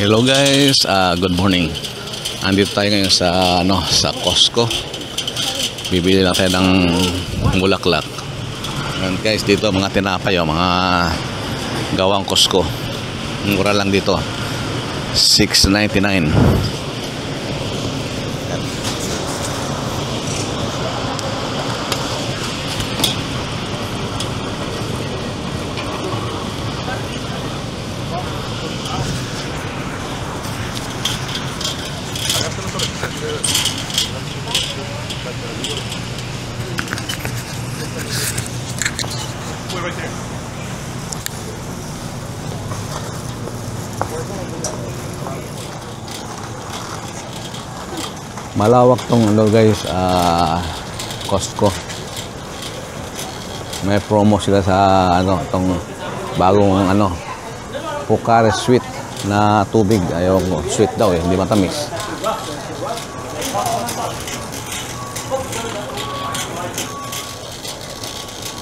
Hello guys, good morning. Andito tayo ngayon sa sa Costco. Bibili lang tayo ng bulaklak. Ayan guys, dito mga tinapay, mga gawang Costco. Mura lang dito. $6.99. Malawak tong guys, Costco. May promo sila sa tong bagong Pocari Sweet na tubig. Ayaw ko, sweet daw hindi matamis.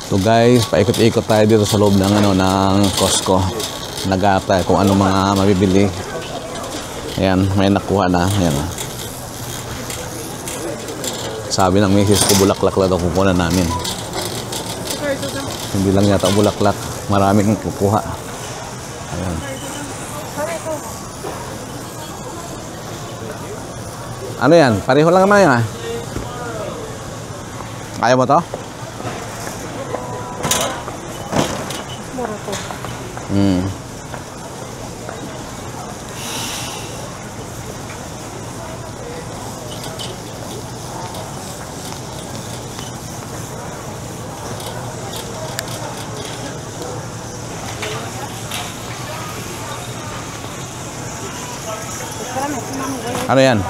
So guys, paikot-ikot tayo dito sa loob ng ng Costco. Naghahanap tayo kung ano mga mabibili. Ayan, may nakuha na. Ayan. Sabi ng misis ko, bulaklak lang daw kukunan namin. Hindi lang yata bulaklak, maraming kukuha. Ayan. Ano yan? Pareho lang naman yan. Ayaw mo to? Mura to. Ano yan?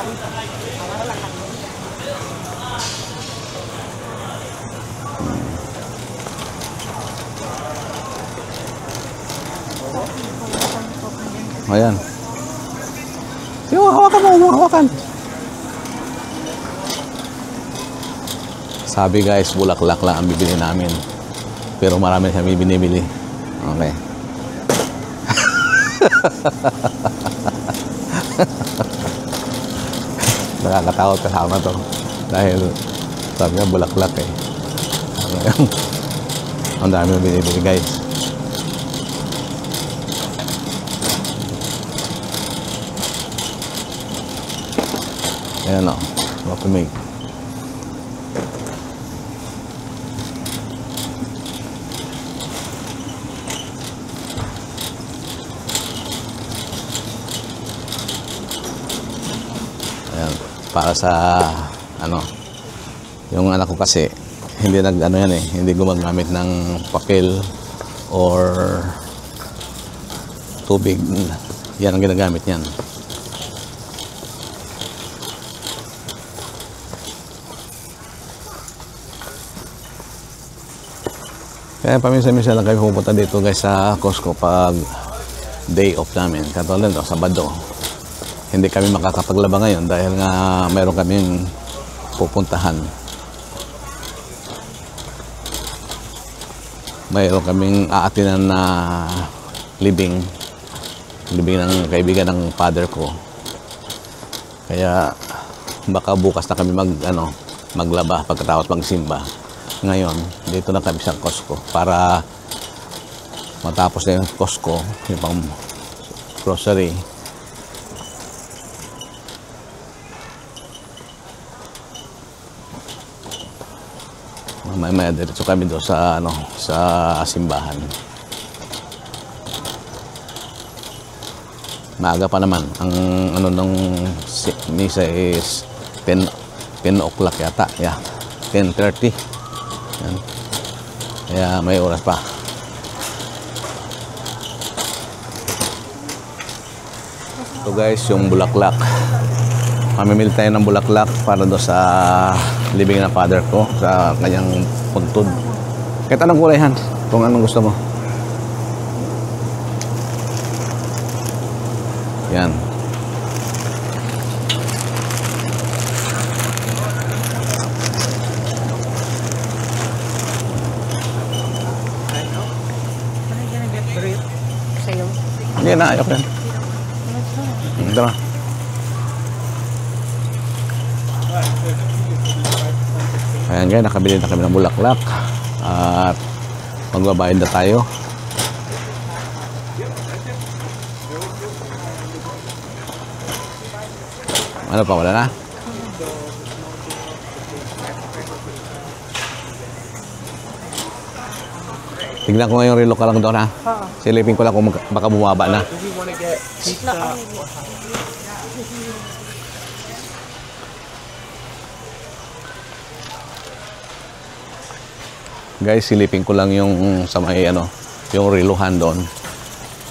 Ayan. Sige, hawakan. Sabi guys, bulaklak lang ang bibili namin. Pero marami siyang binibili. Okay. Nakakatakot kasama to. Dahil sabi nga bulaklak eh. Ang dami yung binibili guys. Ayan o, makumig. Ayan, para sa yung anak ko kasi hindi hindi gumagamit ng papel or tubig. Yan ang ginagamit niyan. Kaya paminsan-minsan lang kami pupunta dito guys sa Costco pag day off namin. Katulad Sabado. Hindi kami makakapaglaba ngayon dahil nga mayroon kaming pupuntahan. Mayroon kaming aatinan na libing ng kaibigan ng father ko. Kaya baka bukas na kami maglaba pagkatapos magsimba. Ngayon, dito na kami sa Costco para matapos na yung Costco, yung pang grocery. Mamaya diretso kami doon sa sa simbahan. Maaga pa naman. Ang nung misa is 10 o'clock yata. Yeah. 10:30. Yan. Kaya may oras pa. So guys, yung bulaklak. Mamimili tayo ng bulaklak para doon sa libing ng father ko, sa kanyang puntod. Kahit anong kulay han, kung anong gusto mo. Yan. Sa'yo. Hindi na, ayok yan. Ito na. Ayan guys, nakabili na kami ng bulaklak. At magbabayad na tayo. Ano pa, wala na? Tignan ko ngayong relo ka lang doon ha. Silipin ko lang kung baka bumaba na. Guys, silipin ko lang yung sa may ano, yung relohan doon.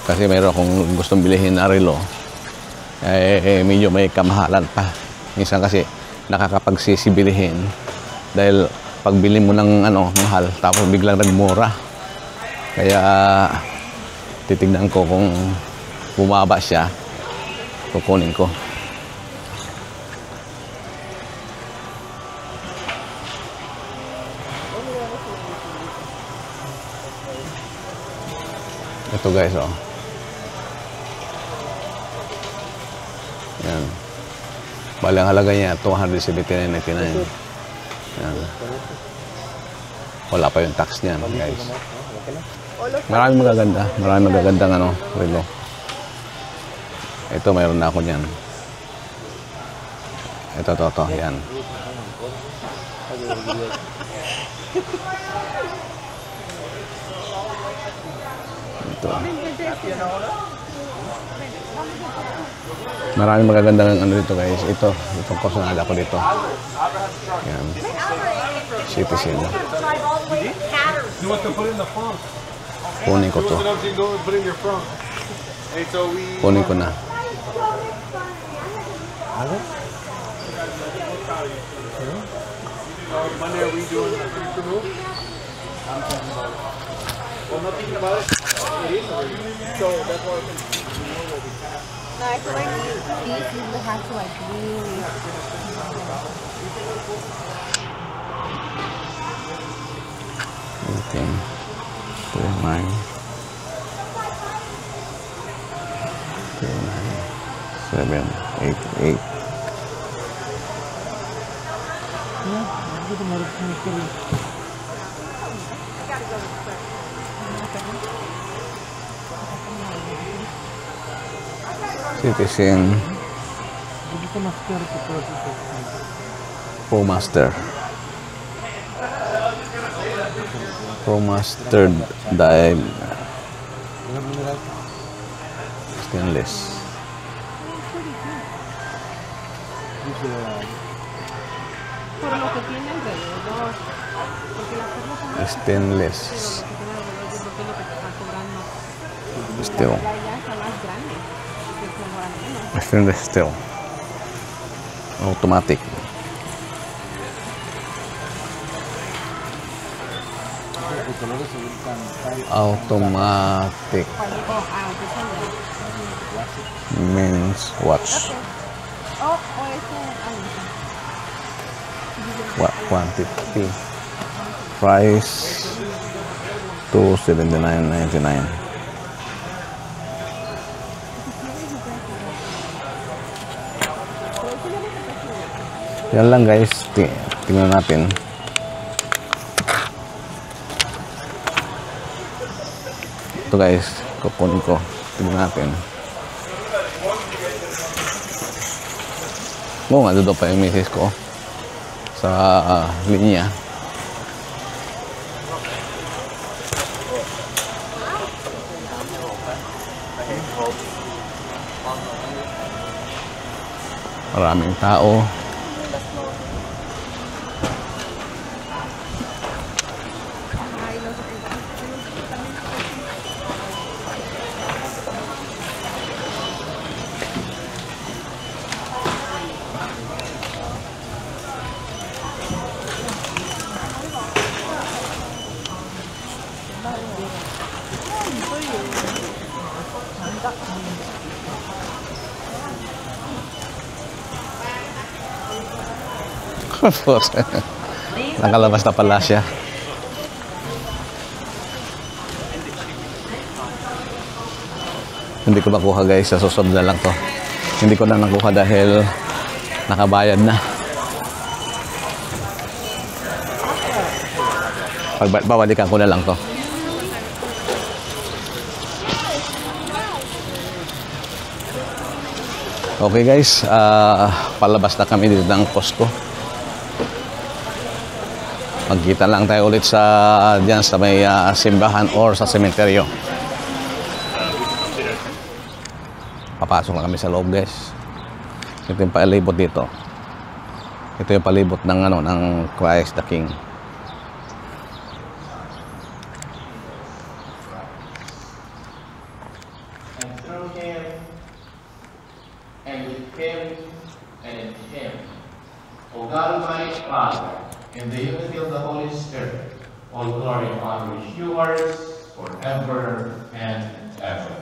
Kasi mayroon akong gustong bilhin na relo. Medyo may kamahalan pa. Minsan kasi nakakapagsisibilihin dahil pagbili mo ng ano, mahal tapos biglang nagmura. Kaya titignan ko kung bumaba siya, kukunin ko. Ito guys, oh. Yan. Bali ang halaga niya, 279.99. Yan. Wala pa yung tax niyan, guys. Maraming magagandang ano, relo. Ito, mayroon na ako niyan. Ito, yan. Ito. Maraming magagandang ano dito guys. Itong kusunada ko dito. Yan. Citizen. Kunin ko to. Kunin ko na. No, I feel like these people have to like really. Okay. 29. 7, 8, 8. Citizen. ProMaster dial stainless. Stainless steel. Stainless steel. Automatic. Automatic means watch. What quantity? Price $279.99. Yan lang guys, tingnan natin. Ito guys, kukunin ko. Tingnan natin. Oo nga, doon pa yung misis ko sa linya. Maraming tao. Nakalabas na pala siya. Hindi ko makuha guys, sa susunod na lang to. Hindi ko na nakuha dahil nakabayad na. Babalikan ko na lang to. Okay guys, palabas na kami dito ng Costco. Magkita lang tayo ulit sa diyan sa may simbahan or sa sementeryo. Papasok na kami sa loob guys. Ito yung palibot dito. Ito yung palibot ng ng Christ the King. And through him, and with him, and in him, O God, Almighty Father, in the unity of the Holy Spirit, all glory and honor is yours forever and ever.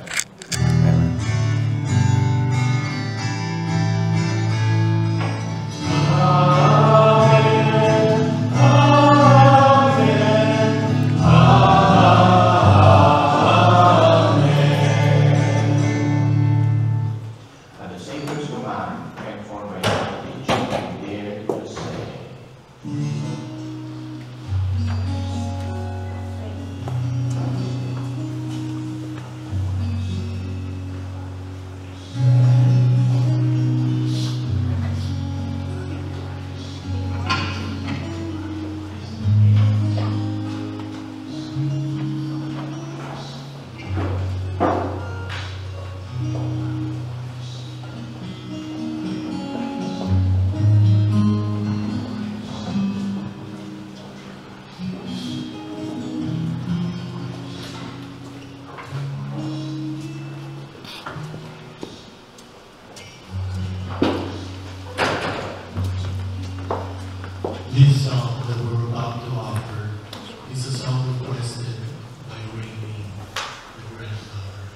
This song that we're about to offer is a song requested by Rainy, the granddaughter.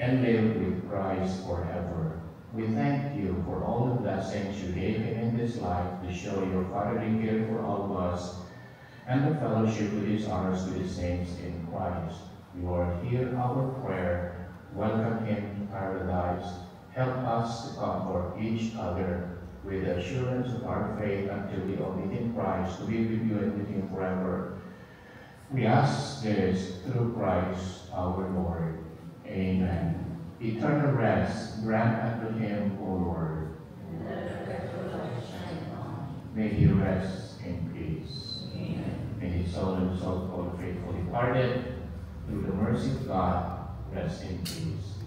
And live with Christ forever. We thank you for all the blessings you gave him in this life to show your fatherly care for all of us and the fellowship with his honors with the saints in Christ. Lord, hear our prayer. Welcome him to paradise. Help us to comfort each other with the assurance of our faith until we all meet in Christ to be with you and with him forever. We ask this through Christ our Lord. Amen. Eternal rest grant unto him, O Lord. May he rest in peace. Amen. May his soul and soul of all the faithful departed, through the mercy of God, rest in peace.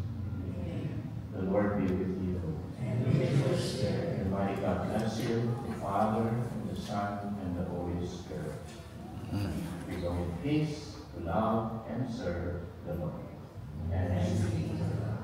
The Lord be with you. And with your spirit. And mighty God bless you, the Father, and the Son, and the Holy Spirit. We go in peace to love and serve the Lord. And thanks be to God.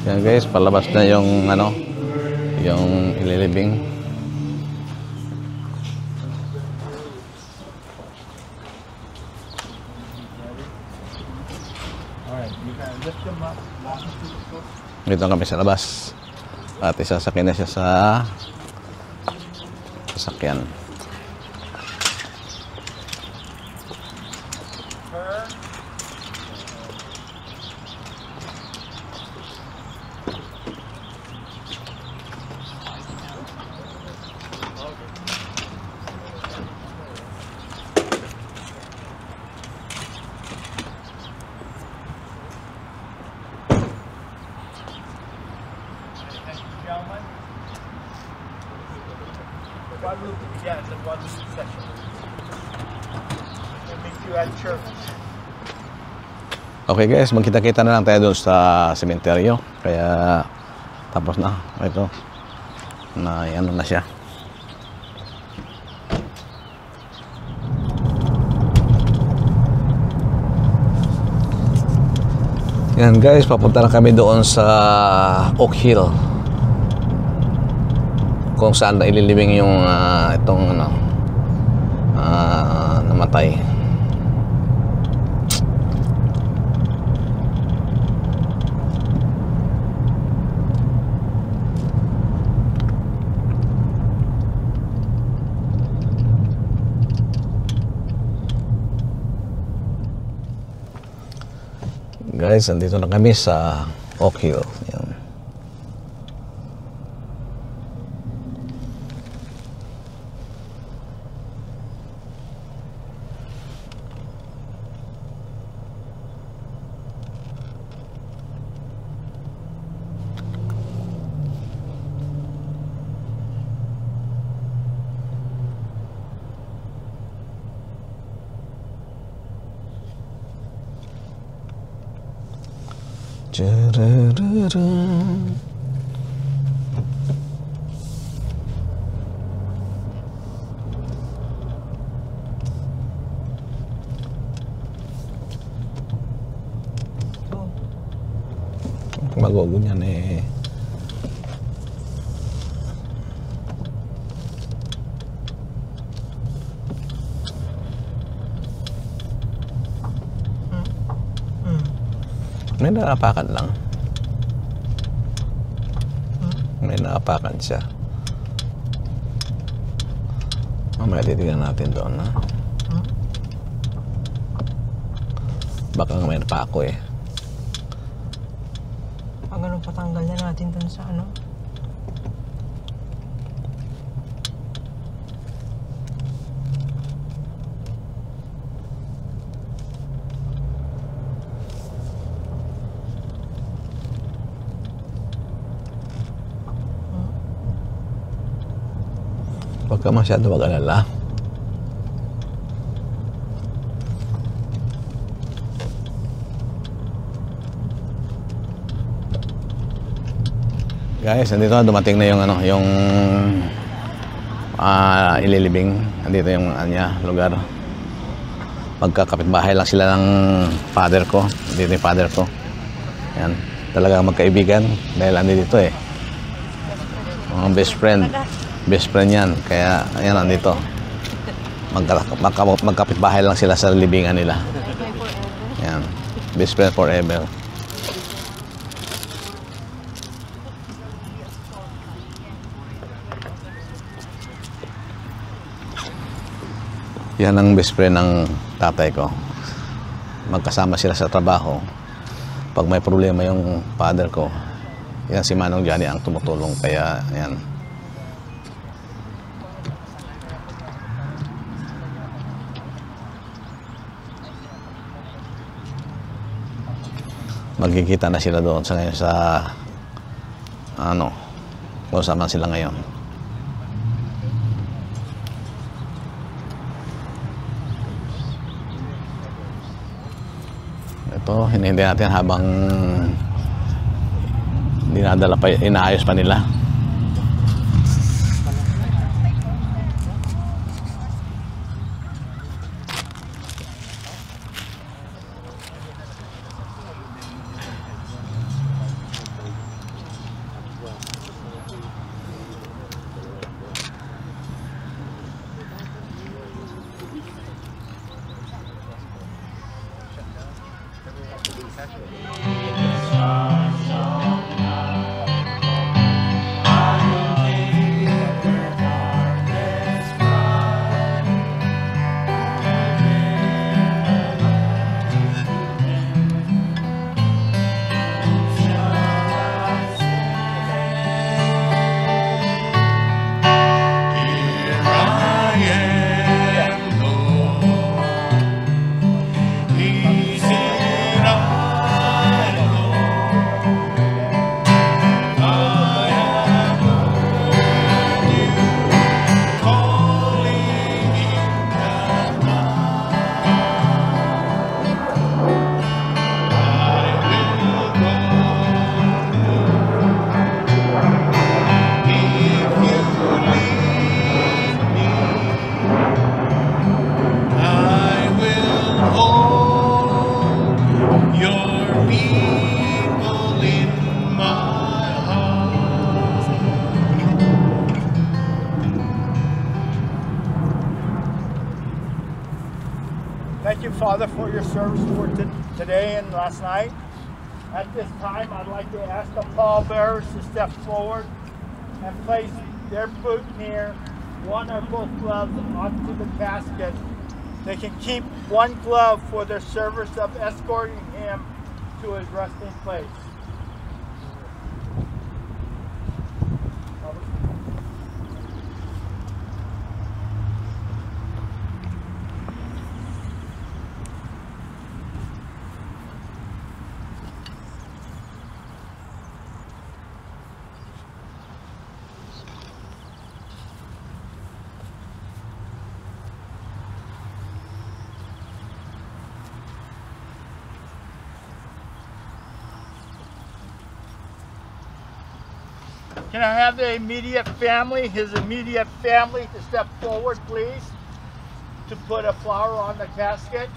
Yan guys, palabas na yung ano, yung ililibing. Dito kami sa labas. At isasakyan na siya sa sasakyan. Yeah, it's a Guadalupe session. They meet you at church. Okay guys, magkita-kita na lang tayo doon sa sementeryo. Kaya tapos na. Ito. Na ano na siya. Yan guys, papunta na kami doon sa Oak Hill. Kung saan na ililibing yung itong ano, namatay. Guys, andito na kami sa Oak Hill. Yan. Magogo niyan eh. May naapakan lang. May naapakan siya. Mamaya titignan natin doon, ha? Baka may napako eh. Pag ano, patanggal na natin dun sa ano. Huwag ka masyado mag-alala. Guys, nandito na dumating na yung ano, yung ililibing. Nandito yung lugar. Magkakapitbahay lang sila ng father ko. Dito yung father ko. Yan. Talagang magkaibigan dahil andito eh. Mga best friend. Best friend yan. Kaya, ayan, nandito. Magkapitbahay lang sila sa libingan nila. Yan. Best friend forever. Yan ang best friend ng tatay ko. Magkasama sila sa trabaho. Pag may problema yung father ko, yan si Manong Johnny ang tumutulong. Kaya, yan. Magkikita na sila doon sa ngayon sa ano, kung saan sila ngayon. Ito, hinihintay natin habang dinadala pa, inaayos pa nila. Thank you, Father, for your service for today and last night. At this time, I'd like to ask the pallbearers to step forward and place their boot near one or both gloves onto the casket. They can keep one glove for their service of escorting him to his resting place. Can I have the immediate family, his immediate family, to step forward, please, to put a flower on the casket?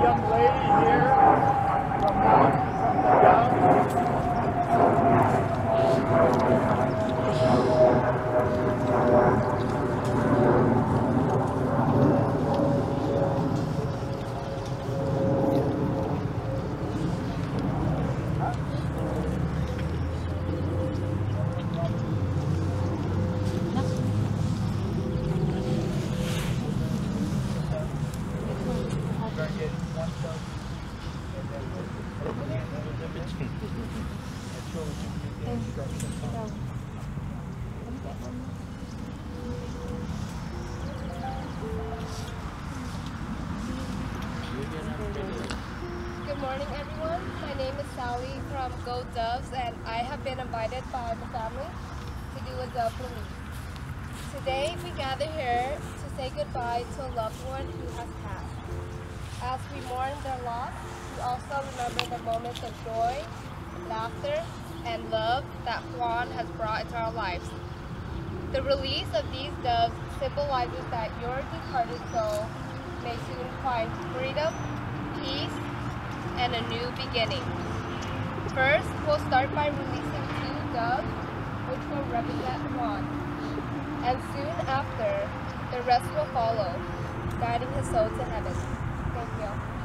young lady here from the Doves. Good morning, everyone. My name is Sally from Go Doves, and I have been invited by the family to do a dove release. Today, we gather here to say goodbye to a loved one who has passed. As we mourn their loss, we also remember the moments of joy, laughter, and love that Juan has brought into our lives. The release of these doves symbolizes that your departed soul may soon find freedom, peace, and a new beginning. First, we'll start by releasing 2 doves, which will represent Juan. And soon after, the rest will follow, guiding his soul to heaven. Thank you.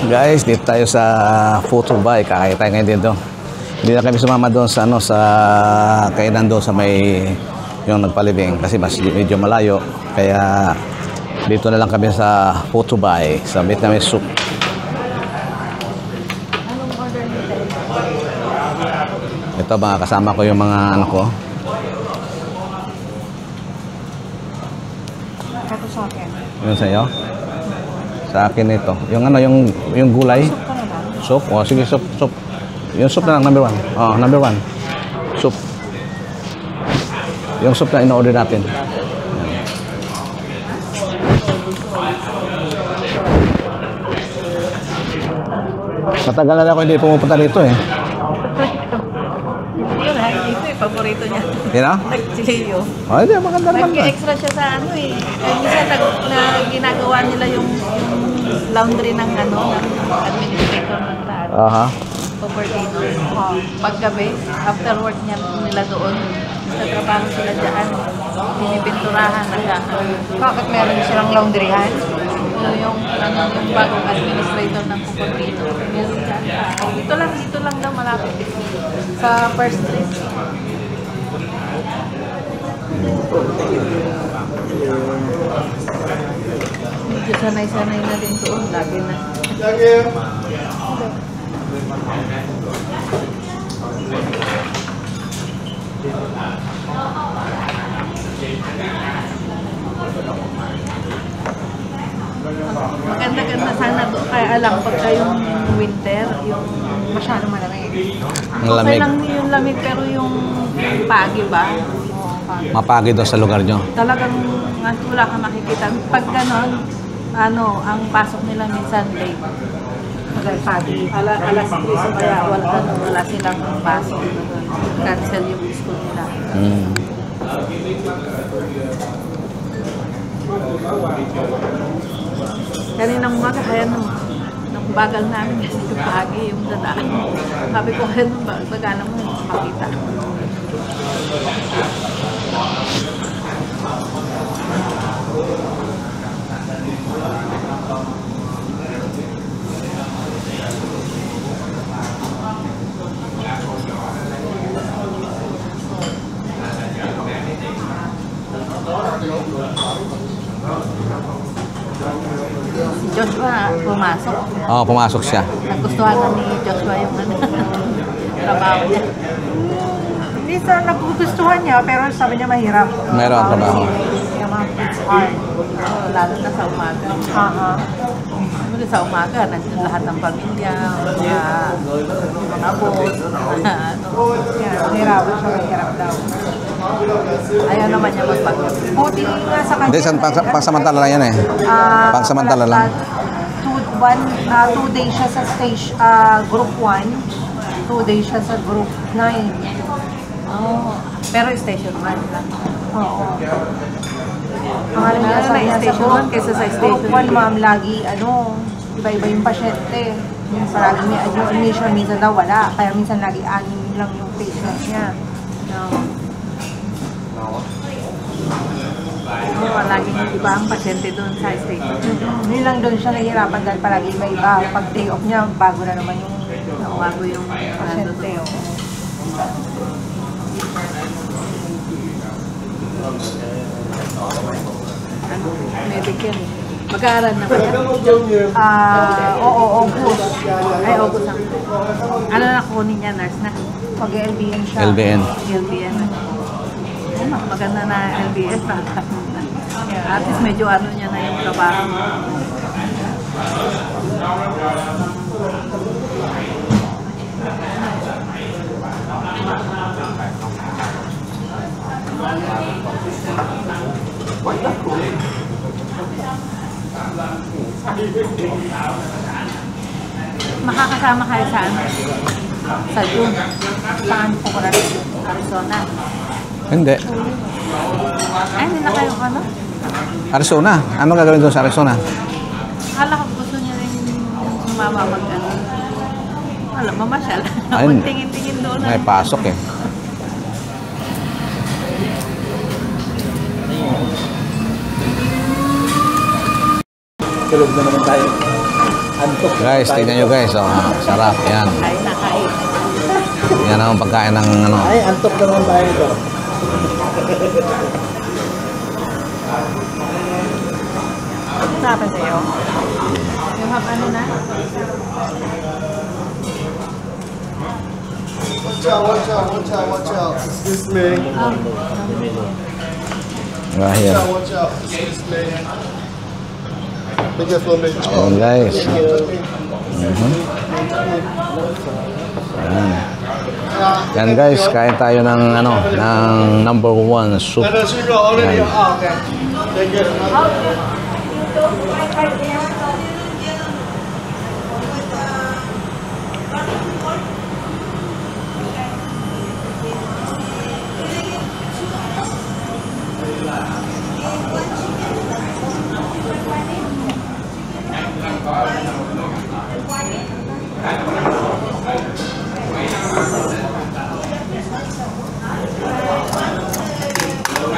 Guys, dito tayo sa photo bike. Kakaya tayo ngayon dito. Hindi na kami sumama doon sa ano, sa kainan doon sa may yung nagpalibing kasi mas medyo malayo. Kaya dito na lang kami sa photo bike sa Vietnamese soup. Ito mga kasama ko yung mga ano ko. Ito sa akin. Yun sa'yo? Sa akin ito. Yung ano, yung gulay. Soup ka naman. Soup? O, sige, soup. Yung soup na lang, number 1. Oh, number 1. Soup. Yung soup na in-order natin. Matagal na ako hindi pumupunta dito eh. Yun ha, ito yung paborito niya. Yun ah? Nag-chileo. Oh, hindi, maganda naman ba? Nag-extra siya sa ano eh. Kaya minsan na ginagawa nila yung laundry ng ano, ng administrator ng taas. Aha. Cupertino. Paggabi, after work niya nila doon, sa trabaho sila dyan, pinipinturahan na siya. Bakit meron silang laundryhan? Yung bagong administrator ng Cupertino. Meron dyan. Dito lang daw malapit. Sa first street. Medyo sanay-sanay na din doon. Lagi na. Maganda-ganda sana doon. Kaya lang, pagka yung winter, yung Masyadong malamig. Ang okay lamig. lang yung lamig, pero yung pagi ba? Mapagi daw sa lugar nyo. Talagang wala kang makikita. Pag ganon, ano, ang pasok nila minsan late. Pag pagi. Alas 3 o kaya wala silang pasok. Cancel yung school nila. Mm. Kaninang umaga, kaya nung bagal namin kasi yung pagi, yung dadaan. Sabi ko, kaya nung bagal mo makita. Si Joshua pumasok. Oo, pumasok siya. Nagustuhan na ni Joshua yung ano, trabaho niya. Hindi sa nagugustuhan niya, pero sabi niya mahirap. Meron ang trabaho. It's hard. Lalo na sa umaga. Siyempre sa umaga, nandiyan lahat ng pamilya, mga boss, ano. Yeah, mahirap siya, mahirap daw. Ayaw naman niya magpagod. Buti nga sa kanya. Hindi, pangsamantala lang yan eh. Pangsamantala lang. 2 days siya sa stage, group 1. 2 days siya sa group 9. Oh, pero station 1 lang. Oo. Ang ano niya Lalo sa na niya sa station group 1 kaysa sa Group station 1, ma'am, lagi, iba-iba yung pasyente. Parang may admission, minsan daw wala. Kaya minsan lagi 6 lang yung patient niya. Oo, laging iba ang pasyente doon sa station. Hindi lang doon siya nahihirapan dahil palagi iba-iba. Pag day off niya, bago na naman yung Bago yung pasyente. Medicare. Mag-aaral na ba yan? Oo, August. Ay, August ang. Ano na kunin niya, nurse na? Pag-LBN siya. LBN. LBN na. Maganda na LBS. At least medyo ano niya na yung trabaho. Makakasama kayo saan? Sa June. Saan po ko rin? Arizona. Hindi. Ay, hindi na kayo ano? Arizona. Ano gagawin doon sa Arizona? Akala ko gusto niya rin sumama mag-ano. Wala, mamasyal. Ayun. Tingin-tingin doon. May pasok eh. Tulog na naman tayo. Antok. Guys, tingnan nyo guys. Oh, sarap. Yan. Kain na kain. Yan ang pagkain ng ano. Ay, antok na naman tayo ito. Ano sabi sa'yo? Yung ano na? Watch out, watch out, watch out, watch out. Excuse me. Right here. Ayan guys. Ayan. Yan guys, kain tayo ng ano, ng number 1 soup. Ayan.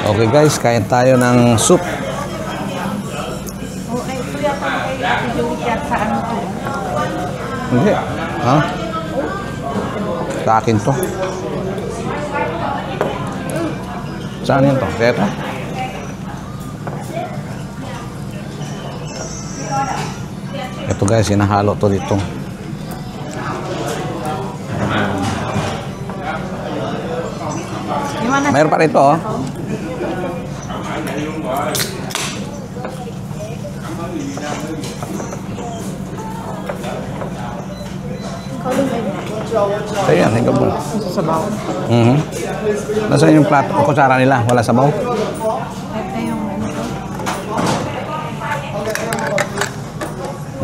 Okay guys, kain tayo ng soup. Oh, ay, ito yata kay Julie yan sa ano to. Hindi. Ha? Sa akin to. Saan yun to? Dito? Ito guys, sinahalo to dito. Mayroon pa rito oh. Sa'yo yan, tingnan mo. Sabaw. Nasaan yung plato? Kutsara nila? Wala sabaw? Ito yung ano to.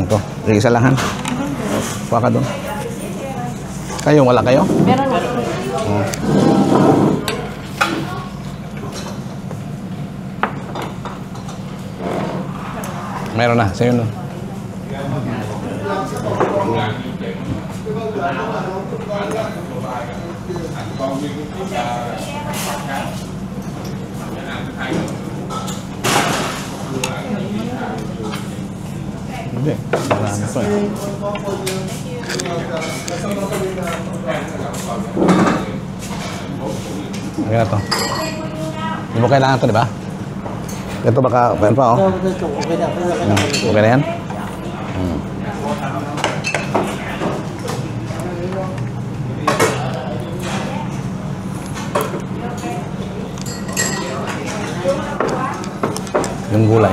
Ito. Sige, isa lang han. Kuha ka doon. Kayo, wala kayo? Meron na. Oh. Meron na. Sa'yo nun. Hindi. Marami pa eh. Ayan ito. Hindi mo kailangan ito, di ba? Ito baka, paano pa oh? Okay na yan? Yung gulay.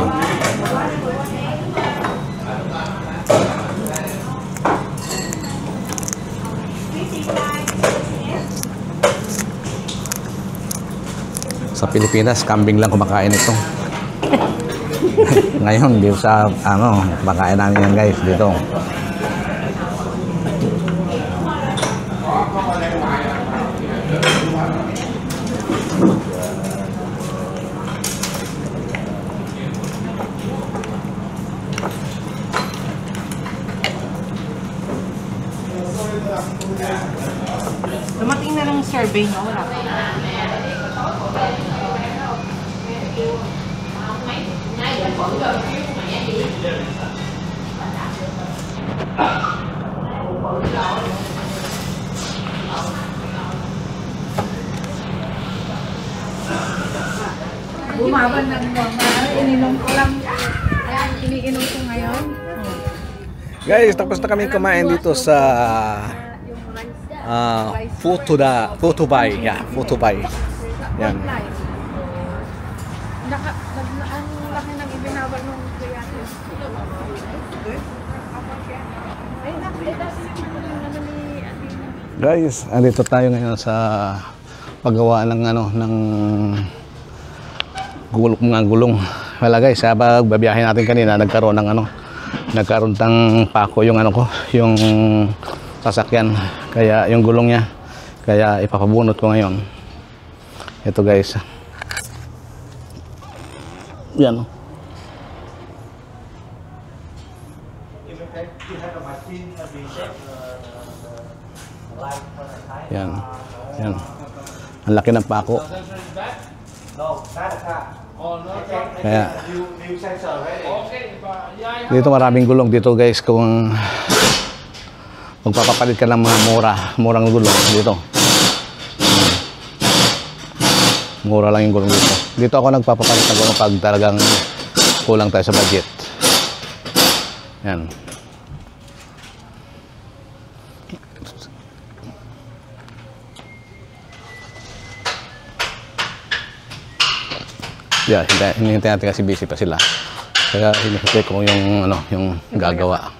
Sa Pilipinas, kambing lang kumakain ito. Ngayon, dito sa, ano, kumakain namin yan guys, dito. Dumating na ng survey, no? Wala pa. Bumaban ng mga ininom ko lang. Ayan, iniinom ko ngayon. Guys, tapos na kami kumain dito sa Futubay. Yeah, Futubay. Yan. Ang laki ng ibinawal ng kuya. Guys, andito tayo ngayon sa paggawa ng ano ng gulong. Wala guys, sa pagbabiyahe natin kanina nagkaroon ng pako yung ano ko, yung sasakyan. Kaya yung gulong niya, kaya ipapabunot ko ngayon. Ito guys. Yan. Yan. Yan. Ang laki ng pako. Kaya dito maraming gulong dito guys. Kung magpapapalit ka ng mga murang gulong dito. Mura lang yung gulong dito. Dito ako nagpapapalit ng gulong pag talagang kulang tayo sa budget. Yan. Yeah, hinihintay natin kasi busy pa sila. Kaya hinihintay ko yung, yung gagawa.